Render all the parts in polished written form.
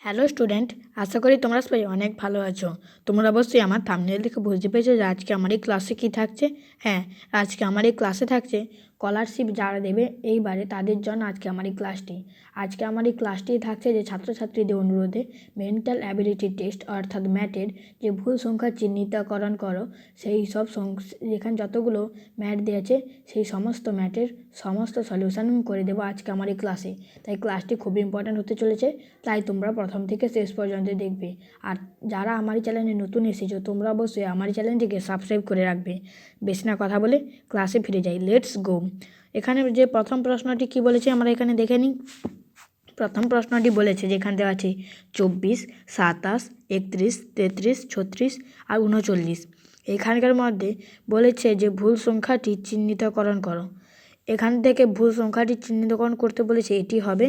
Hello student, আশা করি তোমরা সবাই অনেক ভালো আছো। তোমরা অবশ্যই আমার থাম্বনেল দেখে বুঝতে পেরেছো যে আজকে আমার এই ক্লাসে কী থাকছে। হ্যাঁ, আজকে আমার এই ক্লাসে থাকছে স্কলারশিপ যারা দেবে এইবারে তাদের জন্য আজকে আমার এই ক্লাসটি। আজকে আমার এই ক্লাসটি থাকছে যে ছাত্রছাত্রীদের অনুরোধে মেন্টাল অ্যাবিলিটি টেস্ট অর্থাৎ ম্যাথের যে ভুল সংখ্যা চিহ্নিতকরণ করো সেই সব যেখানে যতগুলো ম্যাথ দিয়েছে সেই সমস্ত ম্যাথের সমস্ত সলিউশন করে দেবো আজকে আমার এই ক্লাসে। তাই ক্লাসটি খুব ইম্পর্ট্যান্ট হতে চলেছে, তাই তোমরা প্রথম থেকে শেষ পর্যন্ত দেখবে। আর যারা আমার চ্যানেলে নতুন এসেছো তোমরা অবশ্যই আমার চ্যানেলটিকে সাবস্ক্রাইব করে রাখবে। বেশি না কথা বলে ক্লাসে ফিরে যাই, লেটস গো। এখানে যে প্রথম প্রশ্নটি কি বলেছে আমরা এখানে দেখে নিই। প্রথম প্রশ্নটি বলেছে যেখানে দেওয়া আছে 24, 27, 31, 33, 36 আর 39। এখানকার মধ্যে বলেছে যে ভুল সংখ্যাটি চিহ্নিতকরণ করো। এখান থেকে ভুল সংখ্যাটি চিহ্নিতকরণ করতে বলেছে, এটি হবে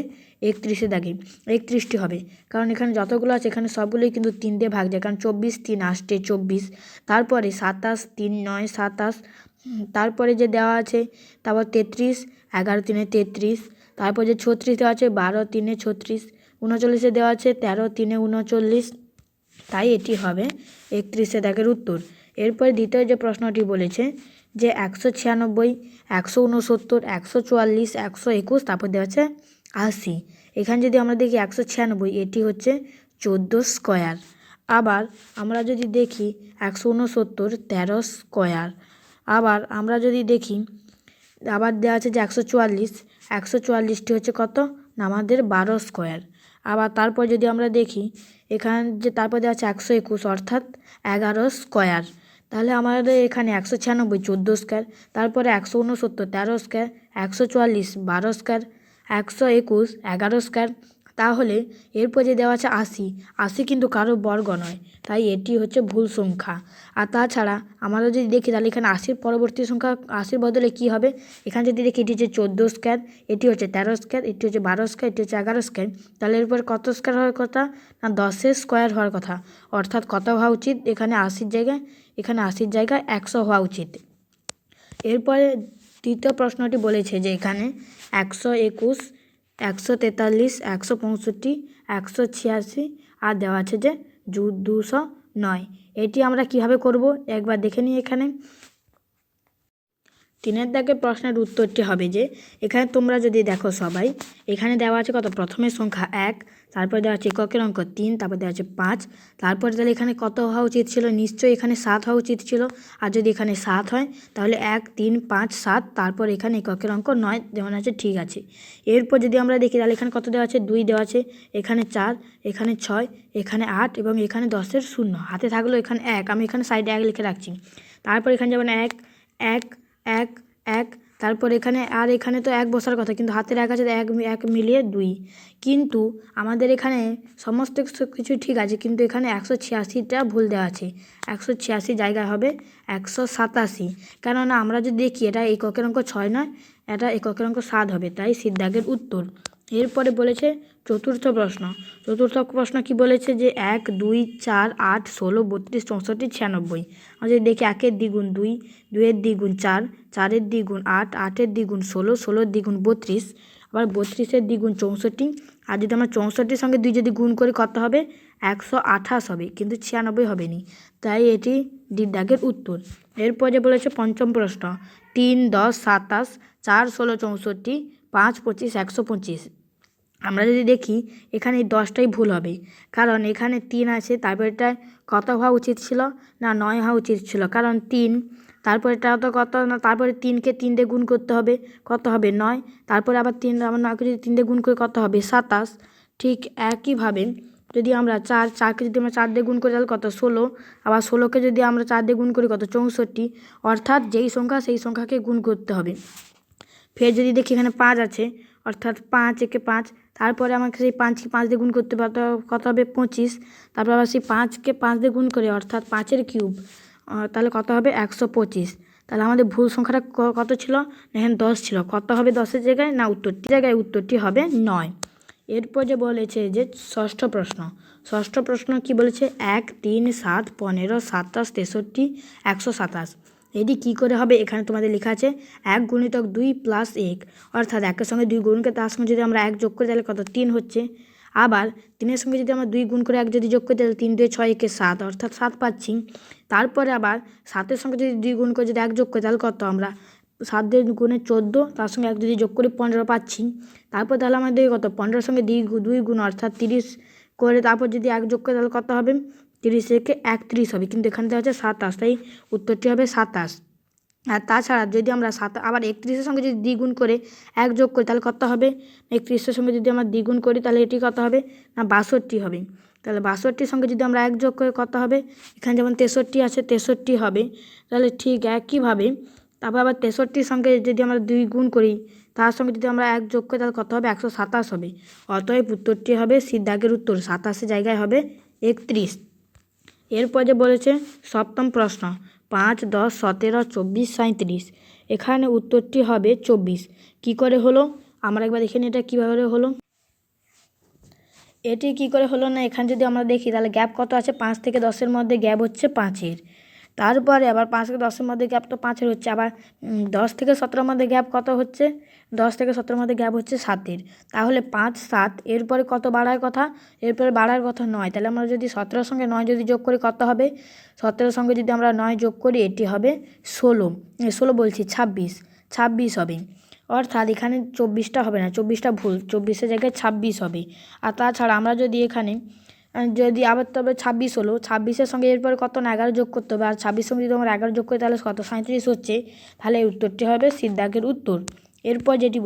31-এ দাগে 31টি হবে, কারণ এখানে যতগুলো আছে এখানে সবগুলোই কিন্তু 3 দিয়ে ভাগ যায়, কারণ 24 3 আসছে 24, তারপরে 27 3 9 27, তারপরে যে দেওয়া আছে তারপর 33 11 3 33, তারপর যে 36 দেওয়া আছে 12 3 36, 39 দেওয়া আছে 13 3 39, তাই এটি হবে 31-এ দাগের উত্তর। এরপরে দ্বিতীয় যে প্রশ্নটি বলেছে যে 196 169 144 121, তারপর দেওয়া আছে 80। এখানে যদি আমরা দেখি 196 এটি হচ্ছে 14 স্কোয়ার। আবার আমরা যদি দেখি 169 13 স্কোয়ার। আবার আমরা যদি দেখি আবার দেওয়া আছে যে 144টি হচ্ছে কত না আমাদের 12 স্কোয়ার। আবার তারপর যদি আমরা দেখি এখানে যে তারপর দেওয়া আছে 121 অর্থাৎ 11 স্কোয়ার। তাহলে আমাদের এখানে 196 14 স্কোয়ার, তারপরে 169 13 স্কোয়ার, 144 12 স্কোয়ার, 121 11 স্কোয়ার। তাহলে এরপর যে দেওয়া আছে 80 কিন্তু কারো বর্গ নয়, তাই এটি হচ্ছে ভুল সংখ্যা। আর তাছাড়া আমরা যদি দেখি তাহলে এখানে 80-র পরবর্তী সংখ্যা 80-র বদলে কী হবে, এখানে যদি দেখি এটি হচ্ছে 14 স্কোয়ার, এটি হচ্ছে 13 স্কোয়ার, এটি হচ্ছে 12 স্কোয়ার, এটি হচ্ছে 11 স্কোয়ার। তাহলে এরপর কত স্কোয়ার হওয়ার কথা না 10-এর স্কোয়ার হওয়ার কথা, অর্থাৎ কত হওয়া উচিত এখানে 80-র জায়গায় 100 হওয়া উচিত। এরপরে তৃতীয় প্রশ্নটি বলেছে যে এখানে 121 143 165 186 আর দেওয়া আছে যে 209। এটি আমরা কিভাবে করব একবার দেখে নিই। এখানে 3-এর দাগের প্রশ্নের উত্তরটি হবে যে এখানে তোমরা যদি দেখো সবাই এখানে দেওয়া আছে কত, প্রথমে সংখ্যা 1, তারপরে দেওয়া আছে এককের অঙ্ক 3, তারপর দেওয়া আছে 5, তারপরে তাহলে এখানে কত হওয়া উচিত ছিল, নিশ্চয়ই এখানে 7 হওয়া উচিত ছিল। আর যদি এখানে 7 হয় তাহলে 1 3 5 7, তারপর এখানে এককের অঙ্ক 9 যেমন আছে, ঠিক আছে। এরপর যদি আমরা দেখি তাহলে এখানে কত দেওয়া আছে, 2 দেওয়া আছে, এখানে 4, এখানে 6, এখানে 8 এবং এখানে 10-এর 0 হাতে থাকলো, এখানে 1, আমি এখানে সাইডে 1 লিখে রাখছি। তারপর এখানে যেমন 1 1 1 1, তারপর এখানে আর এখানে তো 1 বসার কথা, কিন্তু হাতের 1 আছে 1 মিলিয়ে 2, কিন্তু আমাদের এখানে সমস্ত কিছু ঠিক আছে, কিন্তু এখানে 186টা ভুল দেওয়া আছে। 186 জায়গায় হবে 187, কেননা আমরা যদি দেখি এটা এককের অঙ্ক 6 নয়, এটা এককের অঙ্ক 7 হবে, তাই সিদ্ধাগের উত্তর। এরপরে বলেছে চতুর্থ প্রশ্ন কি বলেছে যে 1 2 4 8 16 32 64 96। আমরা যদি দেখি 1-এর দ্বিগুণ 2, 2-এর দ্বিগুণ 4, 4-এর দ্বিগুণ 8, 8-এর দ্বিগুণ 16, 16-এর দ্বিগুণ 32, আবার 32-এর দ্বিগুণ 64। আর যদি আমরা 64-এর সঙ্গে 2 যদি গুণ করি কত হবে, 128 হবে, কিন্তু 96 হবে নি, তাই এটি ডি দাগের উত্তর। এরপর যে বলেছে পঞ্চম প্রশ্ন 3 10 27 4 16 64 5 25 125। আমরা যদি দেখি এখানে এই 10টাই ভুল হবে, কারণ এখানে 3 আছে, তারপর এটা কত হওয়া উচিত ছিল না 9 হওয়া উচিত ছিল, কারণ 3, তারপর এটা তো কত না, তারপরে 3কে 3 দিয়ে গুণ করতে হবে, কত হবে 9, তারপরে আবার 3 আমরা 9কে যদি 3 দিয়ে গুণ করি কত হবে 27। ঠিক একইভাবে যদি আমরা 4কে যদি আমরা 4 দিয়ে গুণ করি তাহলে কত 16, আবার 16কে যদি আমরা 4 দিয়ে গুণ করি কত 64, অর্থাৎ যেই সংখ্যা সেই সংখ্যাকে গুণ করতে হবে। ফের যদি দেখি এখানে 5 আছে, অর্থাৎ 5 একে 5, তারপরে আমাকে সেই 5কে 5 দিয়ে গুণ করতে হবে, কত হবে 25, তারপর আবার সেই 5কে 5 দিয়ে গুণ করে অর্থাৎ 5-এর কিউব, তাহলে কত হবে 125। তাহলে আমাদের ভুল সংখ্যাটা কত ছিল, এখানে 10 ছিল, কত হবে 10-এর জায়গায় না উত্তরটি হবে 9। এরপর যে বলেছে যে ষষ্ঠ প্রশ্ন কি বলেছে 1 3 7 15 27 63 127। এটি কী করে হবে, এখানে তোমাদের লেখা আছে 1 × 2 + 1, অর্থাৎ 1-এর সঙ্গে 2 গুণকে তার সঙ্গে যদি আমরা 1 যোগ করি তাহলে কত 3 হচ্ছে, আবার 3-এর সঙ্গে যদি আমরা 2 গুণ করে 1 যদি যোগ করি তাহলে 3 2 6 1 7 অর্থাৎ 7 পাচ্ছি। তারপরে আবার 7-এর সঙ্গে যদি 2 গুণ করে যদি 1 যোগ করি তাহলে কত আমরা 7 দিয়ে গুণে 14, তার সঙ্গে 1 যদি যোগ করি 15 পাচ্ছি। তারপর তাহলে আমাদের কত 15-এর সঙ্গে 2 গুণ অর্থাৎ 30 করে তারপর যদি 1 যোগ করি তাহলে কত হবে 30 থেকে 31 হবে, কিন্তু এখানে দেওয়া হচ্ছে 27, তাই উত্তরটি হবে 27। আর তাছাড়া যদি আমরা আবার 31-এর সঙ্গে যদি দ্বিগুণ করে 1 যোগ করি তাহলে কত হবে 31-এর সঙ্গে যদি আমরা দ্বিগুণ করি তাহলে এটি কত হবে না 62 হবে। তাহলে 62-র সঙ্গে যদি আমরা 1 যোগ করে কত হবে, এখানে যেমন 63 আছে 63 হবে। তাহলে ঠিক একইভাবে তারপর আবার 63-র সঙ্গে যদি আমরা 2 গুণ করি তার সঙ্গে যদি আমরা 1 যোগ করি তাহলে কত হবে 127 হবে। অতএব উত্তরটি হবে সি দাগের উত্তর 27-এর জায়গায় হবে 31। এরপর যে বলেছে সপ্তম প্রশ্ন 5 10 17 24 37, এখানে উত্তরটি হবে 24। কি করে হলো আমরা একবার দেখে নিই এটা কীভাবে হলো। এটি কি করে হলো না, এখানে যদি আমরা দেখি তাহলে গ্যাপ কত আছে 5 থেকে 10-এর মধ্যে গ্যাপ হচ্ছে 5-এর। তারপরে আবার 5 থেকে 10-এর মধ্যে গ্যাপ তো 5-এর হচ্ছে, আবার 10 থেকে 17-এর মধ্যে গ্যাপ কত হচ্ছে 10 থেকে 17-এর মধ্যে গ্যাপ হচ্ছে 7-এর। তাহলে 5 7 এরপরে কত বাড়ার কথা, এরপরে বাড়ার কথা 9। তাহলে আমরা যদি 17-এর সঙ্গে 9 যদি যোগ করি কত হবে, 17-এর সঙ্গে যদি আমরা 9 যোগ করি এটি হবে 16 বলছি 26 হবে। অর্থাৎ এখানে 24টা হবে না, 24টা ভুল, 24-এর জায়গায় 26 হবে। আর তাছাড়া আমরা যদি এখানে যদি আবার তবে 26 হলো, 26-এর সঙ্গে এরপরে কত না 11 যোগ করতে হবে, আর 26-এর সঙ্গে যদি আমরা 11 যোগ করি তাহলে কত 37 হচ্ছে। তাহলে এই উত্তরটি হবে সি দাগের উত্তর। এরপর যেটি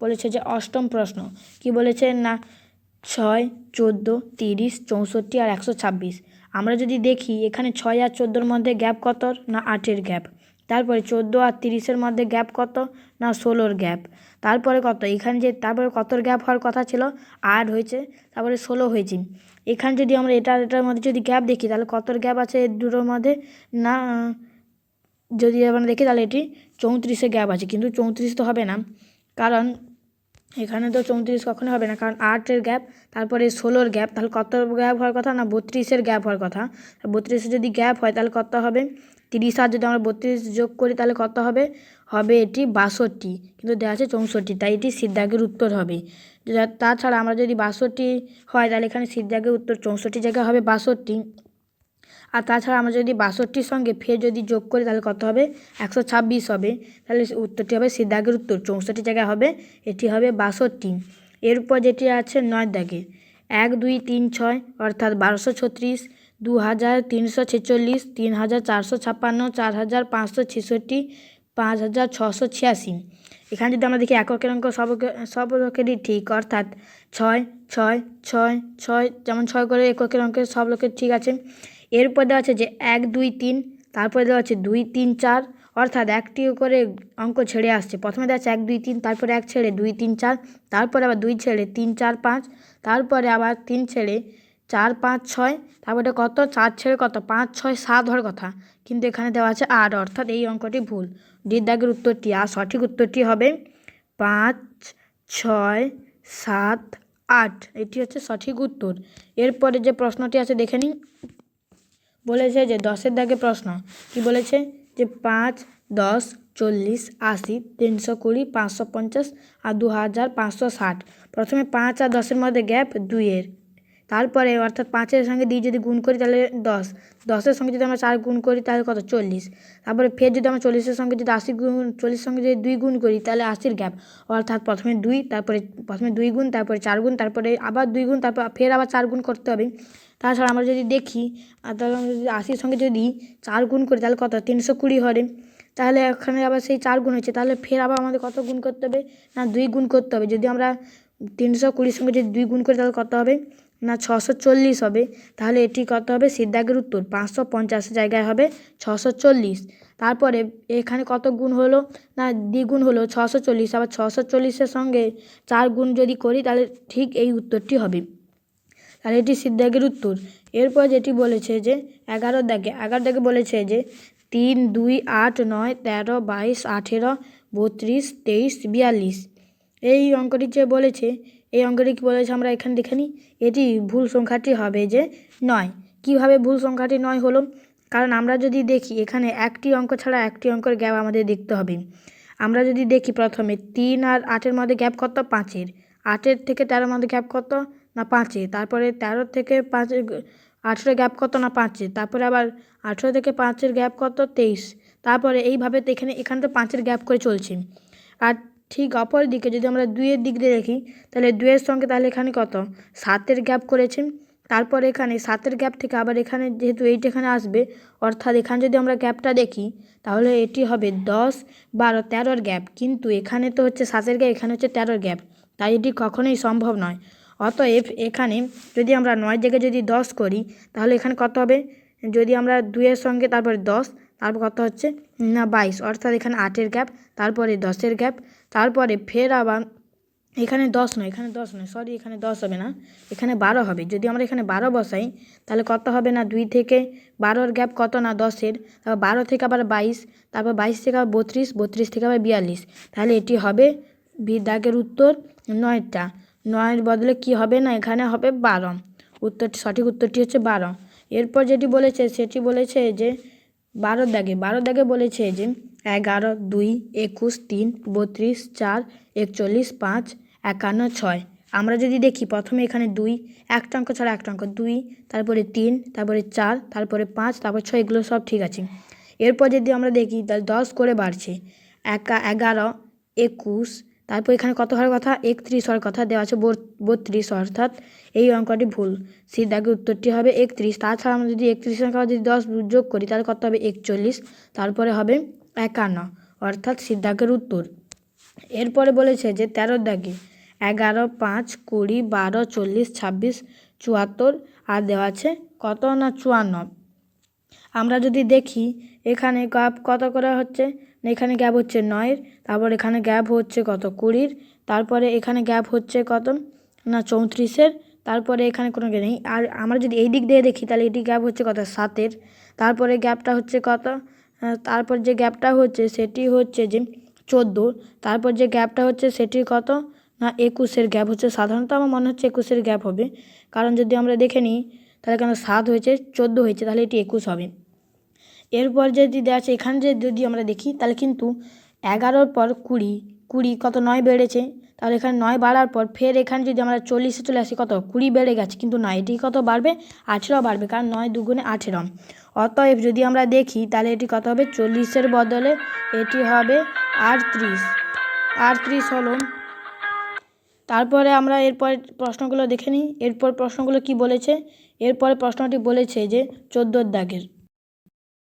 বলেছে যে অষ্টম প্রশ্ন কি বলেছে না 6 14 30 64 আর 126। আমরা যদি দেখি এখানে 6 আর 14-এর মধ্যে গ্যাপ কত না 8-এর গ্যাপ। তারপরে 14 আর 30-এর মধ্যে গ্যাপ কত না 16-র গ্যাপ। তারপরে কত এখানে যে তারপরে কতর গ্যাপ হওয়ার কথা ছিল 8 হয়েছে, তারপরে 16 হয়েছে। এখানে যদি আমরা এটার মধ্যে যদি গ্যাপ দেখি তাহলে কতর গ্যাপ আছে এই দুটোর মধ্যে না, যদি আমরা দেখি তাহলে এটি 34-এর গ্যাপ আছে, কিন্তু 34 তো হবে না, কারণ এখানে তো 34 কখনো হবে না, কারণ 8-এর গ্যাপ তারপরে 16-র গ্যাপ। তাহলে কত গ্যাপ হওয়ার কথা না 32-এর গ্যাপ হওয়ার কথা। 32-এর যদি গ্যাপ হয় তাহলে কত হবে 30 আর যদি আমরা 32 যোগ করি তাহলে কত হবে এটি 62, কিন্তু দেওয়া আছে 64, তাই এটি সি দাগের উত্তর হবে। তাছাড়া আমরা যদি 62 হয় তাহলে এখানে সি দাগের উত্তর 64 জায়গায় হবে 62। আর তাছাড়া আমরা যদি 62-র সঙ্গে ফের যদি যোগ করি তাহলে কত হবে 126 হবে। তাহলে উত্তরটি হবে সি দাগের উত্তর 64 জায়গায় হবে, এটি হবে 62। এরপর যেটি আছে 9 দাগে 1 2 3 6 অর্থাৎ 1236, 2346, 3456, 4566, 5686। এখানে যদি আমরা দেখি এককের অঙ্ক সব লোকেরই ঠিক, অর্থাৎ 6 6 6 6, যেমন 6 করে এককের অঙ্কের সব লোকের ঠিক আছে। এরপর দেওয়া আছে যে 1 2 3, তারপরে দেওয়া আছে 2 3 4, অর্থাৎ একটি করে অঙ্ক ছেড়ে আসছে। প্রথমে দেওয়া আছে 1 2 3, তারপরে 1 ছেড়ে 2 3 4, তারপরে আবার 2 ছেড়ে 3 4 5, তারপরে আবার 3 ছেড়ে 4 5 6, তারপরে কত 4 ছেড়ে কত 5 6 7 হওয়ার কথা, কিন্তু এখানে দেওয়া আছে 8, অর্থাৎ এই অঙ্কটি ভুল। ডি দাগের উত্তরটি, আর সঠিক উত্তরটি হবে 5 6 7 8, এটি হচ্ছে সঠিক উত্তর। এরপরে যে প্রশ্নটি আছে দেখে নিন। বলেছে যে 10-এর দাগে প্রশ্ন কি বলেছে যে 5 10 40 80 320 550 আর 2560। প্রথমে 5 আর 10-এর মধ্যে গ্যাপ 2-এর, তারপরে অর্থাৎ 5-এর সঙ্গে 2 যদি গুণ করি তাহলে 10, 10-এর সঙ্গে যদি আমরা 4 গুণ করি তাহলে কত 40, তারপরে ফের যদি আমরা 40-এর সঙ্গে যদি 40-এর সঙ্গে যদি 2 গুণ করি তাহলে 80-র গ্যাপ, অর্থাৎ প্রথমে 2, তারপরে প্রথমে 2 গুণ, তারপরে 4 গুণ, তারপরে আবার 2 গুণ, তারপর ফের আবার 4 গুণ করতে হবে। তাছাড়া আমরা যদি দেখি তাহলে আমরা যদি 80-র সঙ্গে যদি 4 গুণ করি তাহলে কত 320 হবে। তাহলে এখানে আবার সেই 4 গুণ হচ্ছে, তাহলে ফের আবার আমাদের কত গুণ করতে হবে না 2 গুণ করতে হবে। যদি আমরা 320-র সঙ্গে যদি 2 গুণ করি তাহলে কত হবে না 640 হবে। তাহলে এটি কত হবে সি দাগের উত্তর 550 জায়গায় হবে 640। তারপরে এখানে কত গুণ হলো না দ্বিগুণ হলো 640, আবার 640-এর সঙ্গে 4 গুণ যদি করি তাহলে ঠিক এই উত্তরটি হবে, তাহলে এটি সি দাগের উত্তর। এরপর যেটি বলেছে যে 11 দাগে বলেছে যে 3 2 8 9 13 22 18 32 23 42। এই অঙ্কটি যে বলেছে এই অঙ্কটি কী বলেছে আমরা এখানে দেখে নিই। এটি ভুল সংখ্যাটি হবে যে 9। কীভাবে ভুল সংখ্যাটি 9 হলো, কারণ আমরা যদি দেখি এখানে একটি অঙ্ক ছাড়া একটি অঙ্কের গ্যাপ আমাদের দেখতে হবে। আমরা যদি দেখি প্রথমে 3 আর 8-এর মধ্যে গ্যাপ কত 5-এর, 8-এর থেকে 13-এর মধ্যে গ্যাপ কত না 5-এ, তারপরে 13 থেকে 18 গ্যাপ কত না 5-এ, তারপরে আবার 18 থেকে 5-এর গ্যাপ কত 23, তারপরে এইভাবে তো এখানে তো 5-এর গ্যাপ করে চলছে। আর ঠিক অপর দিকে যদি আমরা 2-এর দিক দিয়ে দেখি, তাহলে 2-এর সঙ্গে তাহলে এখানে কত 7-এর গ্যাপ করেছে। তারপরে এখানে 7-এর গ্যাপ থেকে আবার এখানে যেহেতু 8 এখানে আসবে, অর্থাৎ এখানে যদি আমরা গ্যাপটা দেখি তাহলে এটি হবে 10, 12, 13-এর গ্যাপ, কিন্তু এখানে তো হচ্ছে 7-এর গ্যাপ, এখানে হচ্ছে 13-এর গ্যাপ, তাই এটি কখনোই সম্ভব নয়। অতএব এখানে যদি আমরা 9 জায়গায় যদি 10 করি তাহলে এখানে কত হবে, যদি আমরা 2-এর সঙ্গে তারপরে 10, তারপর কত হচ্ছে না 22, অর্থাৎ এখানে 8-এর গ্যাপ, তারপরে 10-এর গ্যাপ, তারপরে ফের আবার এখানে 10 নয়, সরি, এখানে 10 হবে না, এখানে 12 হবে। যদি আমরা এখানে 12 বসাই তাহলে কত হবে না 2 থেকে 12-এর গ্যাপ কত না 10-এর, তারপর 12 থেকে আবার 22, তারপর 22 থেকে আবার 32, 32 থেকে আবার 42, তাহলে এটি হবে দাগের উত্তর 9টা। 9-এর বদলে কি হবে না এখানে হবে 12, সঠিক উত্তরটি হচ্ছে 12। এরপর যেটি বলেছে সেটি বলেছে যে 12 দাগে বলেছে যে 11, 2, 21, 3, 32, 4, 41, 5, 51, 6। আমরা যদি দেখি প্রথমে এখানে 2, একটা অঙ্ক ছাড়া একটা অঙ্ক, 2, তারপরে 3, তারপরে 4, তারপরে 5, তারপর 6, এগুলো সব ঠিক আছে। এরপর যদি আমরা দেখি তাহলে 10 করে বাড়ছে, 11, 21, তারপর এখানে কত হওয়ার কথা 31 হওয়ার কথা, দেওয়া আছে 32, অর্থাৎ এই অঙ্কটি ভুল। সি দাগের উত্তরটি হবে 31। তাছাড়া আমরা যদি 31 সঙ্গে যদি 10 যোগ করি তাহলে কত হবে 41, তারপরে হবে 51, অর্থাৎ সি দাগের উত্তর। এরপরে বলেছে যে 13 দাগে 11, 5, 20, 12, 40, 26, 74, আর দেওয়া আছে কত না 54। আমরা যদি দেখি এখানে গ্যাপ কত করে হচ্ছে, এখানে গ্যাপ হচ্ছে 9-এর, তারপর এখানে গ্যাপ হচ্ছে কত 20-র, তারপরে এখানে গ্যাপ হচ্ছে কত না 34-এর, তারপরে এখানে কোনো গ্যাপ নেই। আর আমরা যদি এই দিক দিয়ে দেখি তাহলে এটি গ্যাপ হচ্ছে কত 7-এর, তারপরে গ্যাপটা হচ্ছে কত, তারপর যে গ্যাপটা হচ্ছে সেটি হচ্ছে যে 14, তারপর যে গ্যাপটা হচ্ছে সেটি কত না 21-এর গ্যাপ হচ্ছে। সাধারণত আমার মনে হচ্ছে 21-এর গ্যাপ হবে, কারণ যদি আমরা দেখে নিই তাহলে কেন 7 হয়েছে 14 হয়েছে, তাহলে এটি 21 হবে। এরপর যদি দেওয়া আছে এখানে যদি আমরা দেখি তাহলে কিন্তু 11-র পর 20 কত 9 বেড়েছে, তাহলে এখানে 9 বাড়ার পর ফের এখানে যদি আমরা 40-এ চলে আসি কত 20 বেড়ে গেছে, কিন্তু না, এটি কত বাড়বে 18 বাড়বে, কারণ 9 দুগুণে 18। অতএব যদি আমরা দেখি তাহলে এটি কত হবে 40-এর বদলে এটি হবে 38 হলো। তারপরে আমরা এরপর প্রশ্নগুলো দেখে নিই। এরপর প্রশ্নগুলো কি বলেছে, এরপরে প্রশ্নটি বলেছে যে 14 দাগের